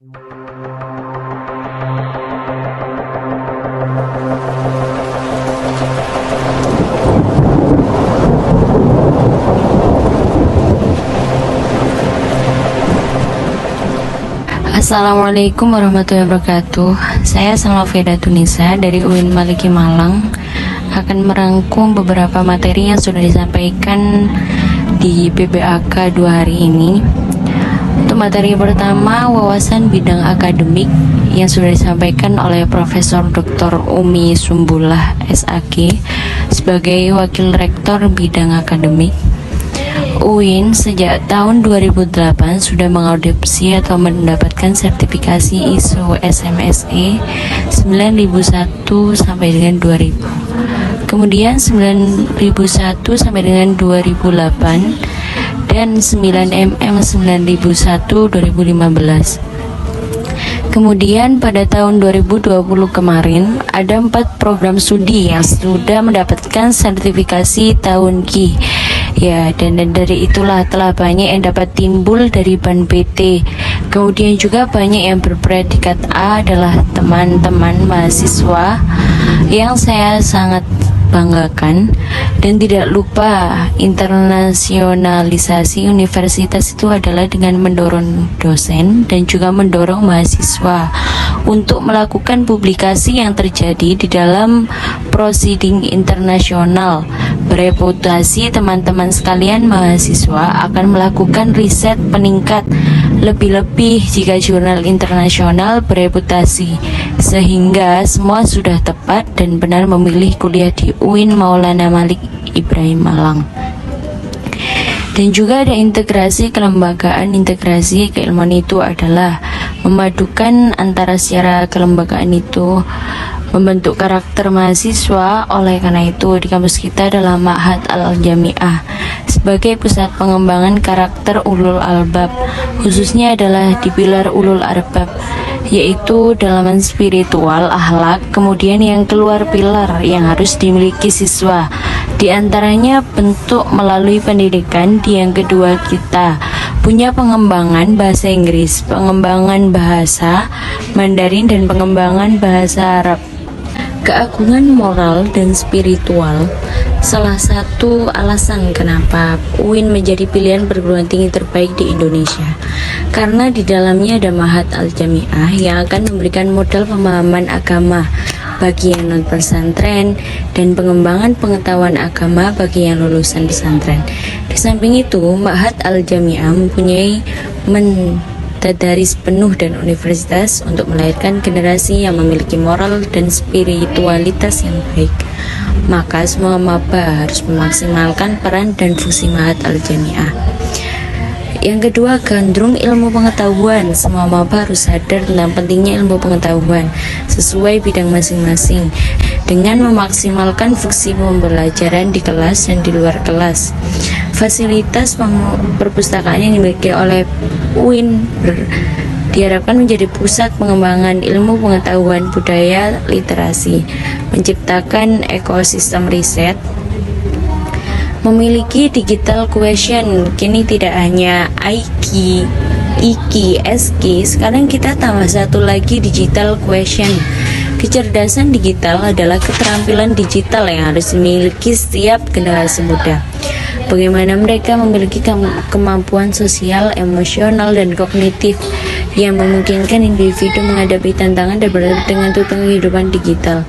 Assalamualaikum warahmatullahi wabarakatuh. Saya Salma Feda Tunisa dari UIN Maliki Malang akan merangkum beberapa materi yang sudah disampaikan di PBAK 2 hari ini. Untuk materi pertama, wawasan bidang akademik yang sudah disampaikan oleh Profesor Dr. Umi Sumbullah SAG sebagai Wakil Rektor Bidang Akademik. UIN sejak tahun 2008 sudah mengadopsi atau mendapatkan sertifikasi ISO SMSE 9001 sampai dengan 2000. Kemudian 9001 sampai dengan 2008 dan 9MM 9001 2015. Kemudian pada tahun 2020 kemarin ada 4 program studi yang sudah mendapatkan sertifikasi tahun Q. Ya, dan dari itulah telah banyak yang dapat timbul dari BAN PT. Kemudian juga banyak yang berpredikat A adalah teman-teman mahasiswa yang saya sangat banggakan. Dan tidak lupa, internasionalisasi universitas itu adalah dengan mendorong dosen dan juga mendorong mahasiswa untuk melakukan publikasi yang terjadi di dalam proceeding internasional. Bereputasi teman-teman sekalian mahasiswa akan melakukan riset peningkat, lebih-lebih jika jurnal internasional bereputasi, sehingga semua sudah tepat dan benar memilih kuliah di UIN Maulana Malik Ibrahim Malang. Dan juga ada integrasi kelembagaan. Integrasi keilmuan itu adalah memadukan antara secara kelembagaan itu membentuk karakter mahasiswa. Oleh karena itu di kampus kita adalah Ma'had Al-Jami'ah sebagai pusat pengembangan karakter ulul albab, khususnya adalah di pilar ulul arbab, yaitu dalaman spiritual, akhlak. Kemudian yang keluar pilar yang harus dimiliki siswa, di antaranya bentuk melalui pendidikan. Di yang kedua kita punya pengembangan bahasa Inggris, pengembangan bahasa Mandarin, dan pengembangan bahasa Arab. Keagungan moral dan spiritual salah satu alasan kenapa UIN menjadi pilihan perguruan tinggi terbaik di Indonesia, karena di dalamnya ada Ma'had Al-Jami'ah yang akan memberikan modal pemahaman agama bagi yang non pesantren dan pengembangan pengetahuan agama bagi yang lulusan pesantren. Di samping itu, Ma'had Al-Jami'ah mempunyai tadaris penuh dan universitas untuk melahirkan generasi yang memiliki moral dan spiritualitas yang baik. Maka semua maba harus memaksimalkan peran dan fungsi Ma'had Al-Jami'ah. Yang kedua, gandrung ilmu pengetahuan. Semua maba harus sadar tentang pentingnya ilmu pengetahuan sesuai bidang masing-masing dengan memaksimalkan fungsi pembelajaran di kelas dan di luar kelas. Fasilitas perpustakaan yang dimiliki oleh UIN diharapkan menjadi pusat pengembangan ilmu pengetahuan budaya literasi, menciptakan ekosistem riset, memiliki digital question. Kini tidak hanya IQ, SQ, sekarang kita tambah satu lagi digital question. Kecerdasan digital adalah keterampilan digital yang harus dimiliki setiap generasi muda. Bagaimana mereka memiliki kemampuan sosial, emosional, dan kognitif yang memungkinkan individu menghadapi tantangan dan beradaptasi dengan tuntutan kehidupan digital.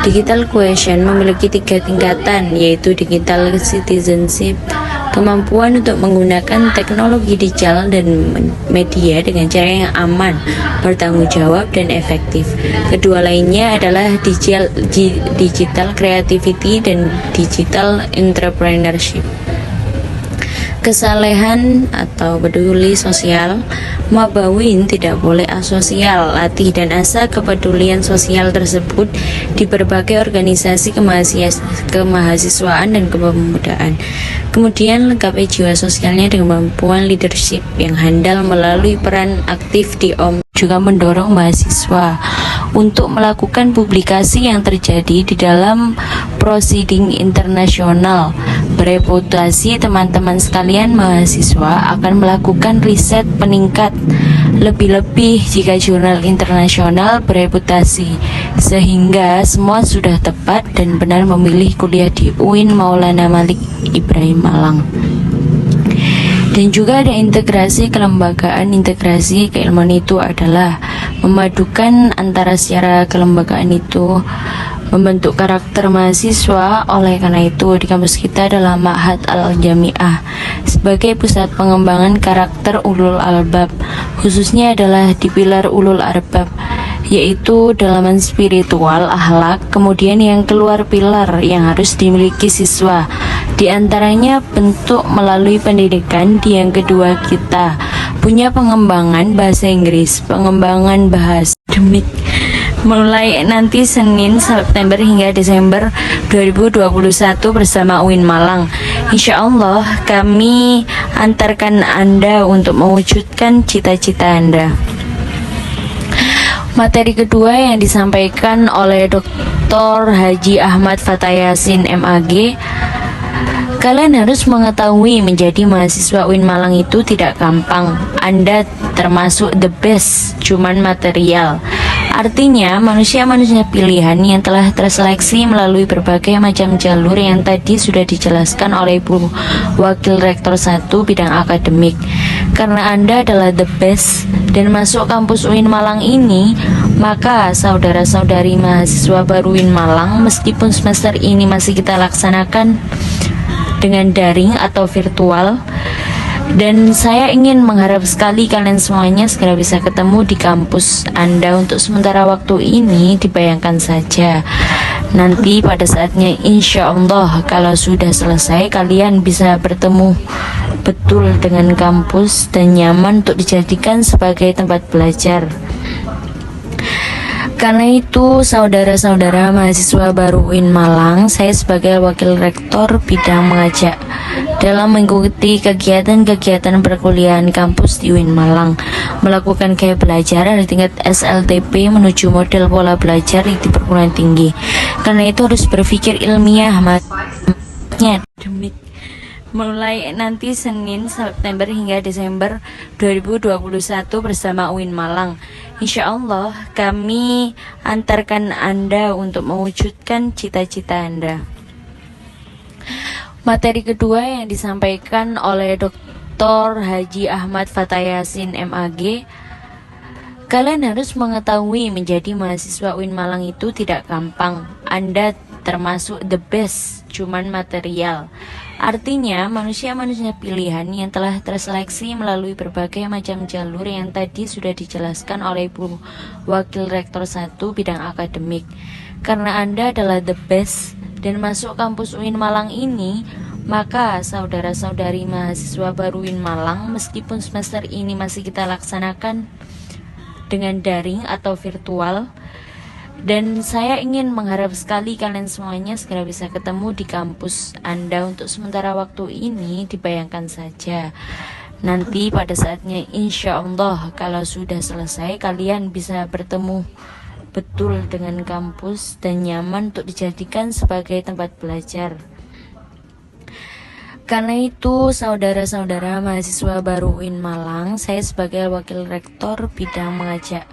Digital question memiliki 3 tingkatan, yaitu digital citizenship, kemampuan untuk menggunakan teknologi digital dan media dengan cara yang aman, bertanggung jawab, dan efektif. Kedua lainnya adalah digital creativity dan digital entrepreneurship. Kesalehan atau peduli sosial. Maba UIN tidak boleh asosial. Latih dan asah kepedulian sosial tersebut di berbagai organisasi kemahasiswaan dan kepemudaan. Kemudian lengkapi jiwa sosialnya dengan kemampuan leadership yang handal melalui peran aktif di juga mendorong mahasiswa untuk melakukan publikasi yang terjadi di dalam proceeding internasional. bereputasi, teman-teman sekalian mahasiswa akan melakukan riset peningkat lebih-lebih jika jurnal internasional bereputasi, sehingga semua sudah tepat dan benar memilih kuliah di UIN Maulana Malik Ibrahim Malang. Dan juga ada integrasi kelembagaan. Integrasi keilmuan itu adalah memadukan antara secara kelembagaan itu membentuk karakter mahasiswa. Oleh karena itu di kampus kita adalah Ma'had Al-Jami'ah sebagai pusat pengembangan karakter ulul albab, khususnya adalah di pilar ulul arbab, yaitu dalaman spiritual, akhlak. Kemudian yang keluar pilar yang harus dimiliki siswa, di antaranya bentuk melalui pendidikan. Di yang kedua kita punya pengembangan bahasa Inggris, pengembangan bahasa demik mulai nanti Senin September hingga Desember 2021 bersama UIN Malang. Insya Allah kami antarkan Anda untuk mewujudkan cita-cita Anda. Materi kedua yang disampaikan oleh Dr. Haji Ahmad Fatayasin MAG. Kalian harus mengetahui menjadi mahasiswa UIN Malang itu tidak gampang. Anda termasuk the best, cuman material. Artinya manusia-manusia pilihan yang telah terseleksi melalui berbagai macam jalur yang tadi sudah dijelaskan oleh Ibu Wakil Rektor 1 bidang akademik. Karena Anda adalah the best dan masuk kampus UIN Malang ini, maka saudara-saudari mahasiswa baru UIN Malang, meskipun semester ini masih kita laksanakan dengan daring atau virtual, dan saya ingin mengharap sekali kalian semuanya segera bisa ketemu di kampus Anda. Untuk sementara waktu ini dibayangkan saja, nanti pada saatnya insya Allah kalau sudah selesai kalian bisa bertemu betul dengan kampus dan nyaman untuk dijadikan sebagai tempat belajar. Karena itu saudara-saudara mahasiswa baru UIN Malang, saya sebagai Wakil Rektor bidang mengajak dalam mengikuti kegiatan-kegiatan perkuliahan kampus di UIN Malang, melakukan gaya belajar dari tingkat SLTP menuju model pola belajar di perguruan tinggi. Karena itu harus berpikir ilmiah, makanya demik mulai nanti Senin September hingga Desember 2021 bersama UIN Malang. Insya Allah kami antarkan Anda untuk mewujudkan cita-cita Anda. Materi kedua yang disampaikan oleh Dr. Haji Ahmad Fatayasin MAG. Kalian harus mengetahui menjadi mahasiswa UIN Malang itu tidak gampang. Anda termasuk the best, cuman material. Artinya manusia-manusia pilihan yang telah terseleksi melalui berbagai macam jalur yang tadi sudah dijelaskan oleh Ibu Wakil Rektor 1 bidang akademik. Karena Anda adalah the best dan masuk kampus UIN Malang ini, maka saudara-saudari mahasiswa baru UIN Malang, meskipun semester ini masih kita laksanakan dengan daring atau virtual, dan saya ingin mengharap sekali kalian semuanya segera bisa ketemu di kampus Anda. Untuk sementara waktu ini dibayangkan saja, nanti pada saatnya insya Allah kalau sudah selesai kalian bisa bertemu betul dengan kampus dan nyaman untuk dijadikan sebagai tempat belajar. Karena itu saudara-saudara mahasiswa baru UIN Malang, saya sebagai Wakil Rektor bidang mengajak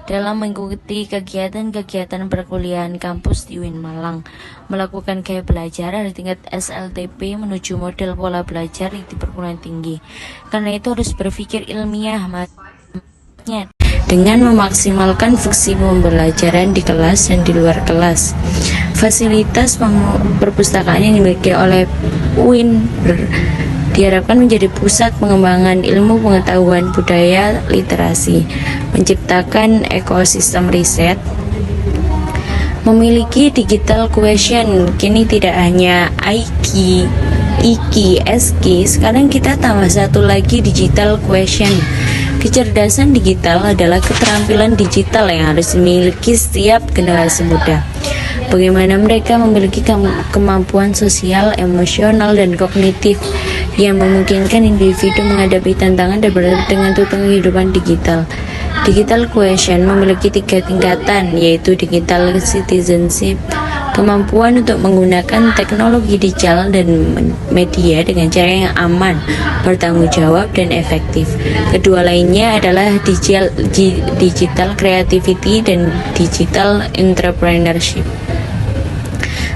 dalam mengikuti kegiatan-kegiatan perkuliahan kampus di UIN Malang, melakukan gaya belajar dari tingkat SLTP menuju model pola belajar di perguruan tinggi. Karena itu harus berpikir ilmiah, makanya dengan memaksimalkan fungsi pembelajaran di kelas dan di luar kelas. Fasilitas perpustakaan yang dimiliki oleh UIN diharapkan menjadi pusat pengembangan ilmu pengetahuan budaya literasi, menciptakan ekosistem riset, memiliki digital question. Kini tidak hanya IQ, IQ, SQ, sekarang kita tambah satu lagi digital question. Kecerdasan digital adalah keterampilan digital yang harus dimiliki setiap generasi muda. Bagaimana mereka memiliki kemampuan sosial, emosional, dan kognitif yang memungkinkan individu menghadapi tantangan dan beradaptasi dengan tuntutan kehidupan digital. Digital question memiliki 3 tingkatan, yaitu digital citizenship, kemampuan untuk menggunakan teknologi digital dan media dengan cara yang aman, bertanggung jawab, dan efektif. Kedua lainnya adalah digital creativity dan digital entrepreneurship.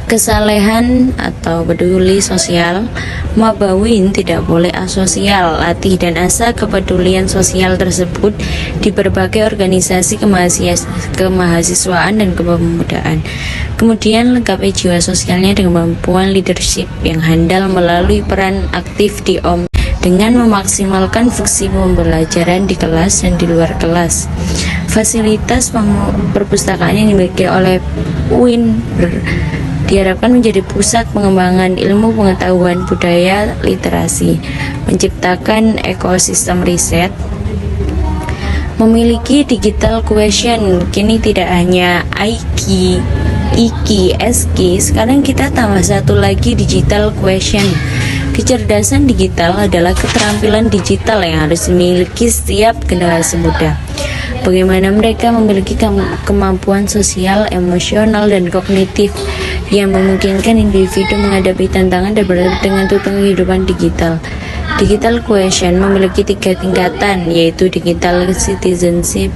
Kesalehan atau peduli sosial. Mabawin tidak boleh asosial. Latih dan asah kepedulian sosial tersebut di berbagai organisasi kemahasiswaan dan kepemudaan. Kemudian lengkapi jiwa sosialnya dengan kemampuan leadership yang handal melalui peran aktif di OM dengan memaksimalkan fungsi pembelajaran di kelas dan di luar kelas. Fasilitas perpustakaan yang dimiliki oleh UIN diharapkan menjadi pusat pengembangan ilmu pengetahuan budaya literasi, menciptakan ekosistem riset, memiliki digital quotient. Kini tidak hanya IQ, SQ, sekarang kita tambah satu lagi digital quotient. Kecerdasan digital adalah keterampilan digital yang harus dimiliki setiap generasi muda. Bagaimana mereka memiliki kemampuan sosial, emosional, dan kognitif yang memungkinkan individu menghadapi tantangan dan beradaptasi dengan tuntutan kehidupan digital. Digital quotient memiliki 3 tingkatan, yaitu digital citizenship,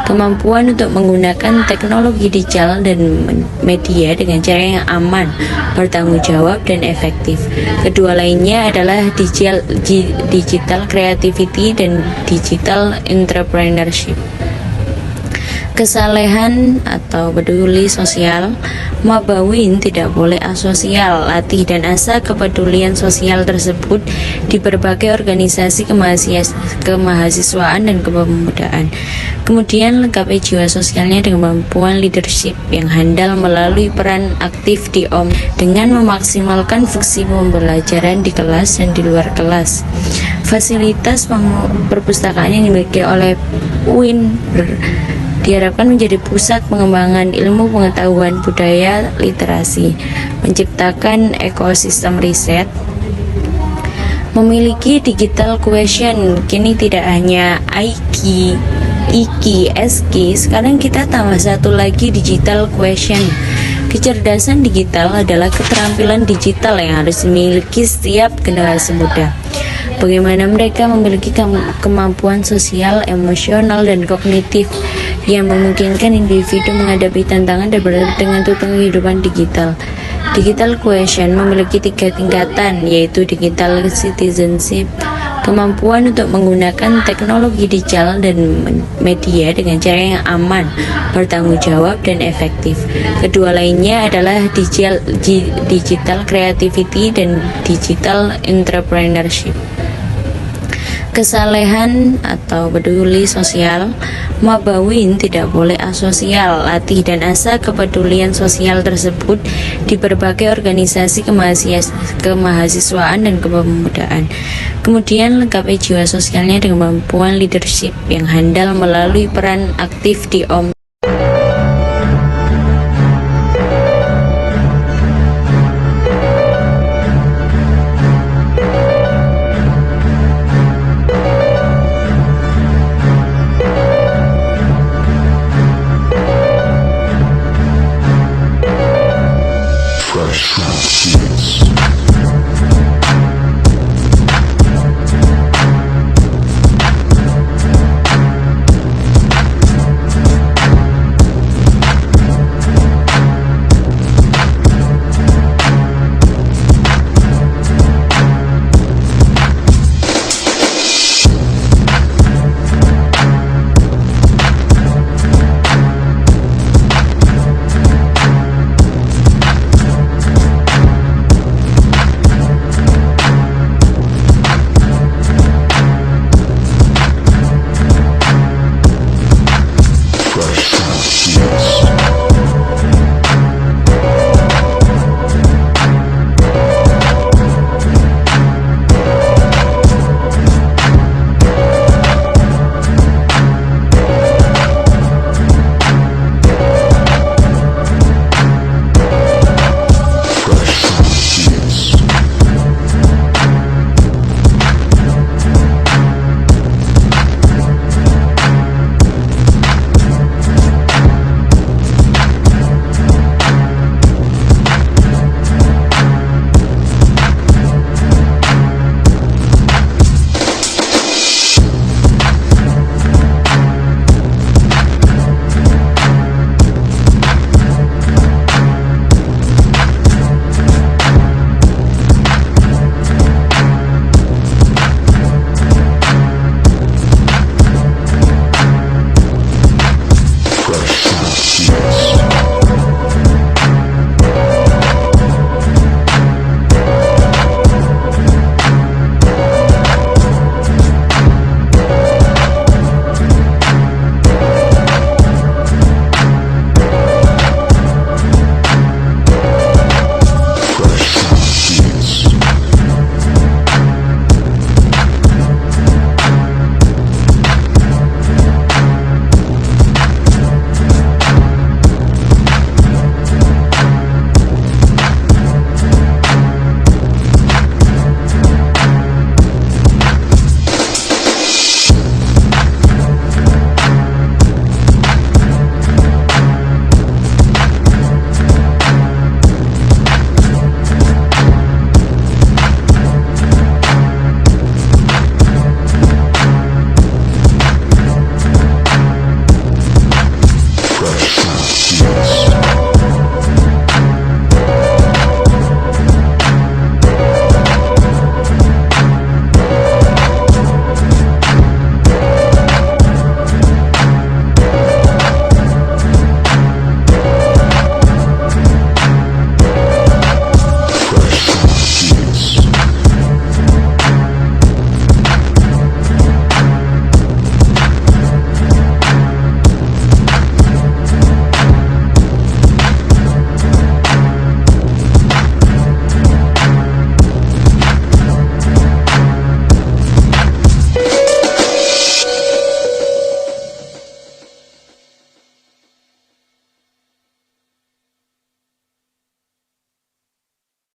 kemampuan untuk menggunakan teknologi digital dan media dengan cara yang aman, bertanggung jawab, dan efektif. Kedua lainnya adalah digital creativity dan digital entrepreneurship. Kesalehan atau peduli sosial. Mabawin tidak boleh asosial. Latih dan asah kepedulian sosial tersebut di berbagai organisasi kemahasiswaan dan kepemudaan. Kemudian lengkapi jiwa sosialnya dengan kemampuan leadership yang handal melalui peran aktif di OM dengan memaksimalkan fungsi pembelajaran di kelas dan di luar kelas. Fasilitas perpustakaan yang dimiliki oleh UIN diharapkan menjadi pusat pengembangan ilmu pengetahuan budaya literasi, menciptakan ekosistem riset, memiliki digital quotient. Kini tidak hanya IQ, SQ, sekarang kita tambah satu lagi digital quotient. Kecerdasan digital adalah keterampilan digital yang harus dimiliki setiap generasi muda. Bagaimana mereka memiliki kemampuan sosial, emosional, dan kognitif yang memungkinkan individu menghadapi tantangan dan beradaptasi dengan tuntutan kehidupan digital. Digital quotient memiliki 3 tingkatan, yaitu digital citizenship, kemampuan untuk menggunakan teknologi digital dan media dengan cara yang aman, bertanggung jawab, dan efektif. Kedua lainnya adalah digital creativity dan digital entrepreneurship. Kesalehan atau peduli sosial. Mabawin tidak boleh asosial. Latih dan asah kepedulian sosial tersebut di berbagai organisasi kemahasiswaan dan kepemudaan. Kemudian lengkapi jiwa sosialnya dengan kemampuan leadership yang handal melalui peran aktif di OM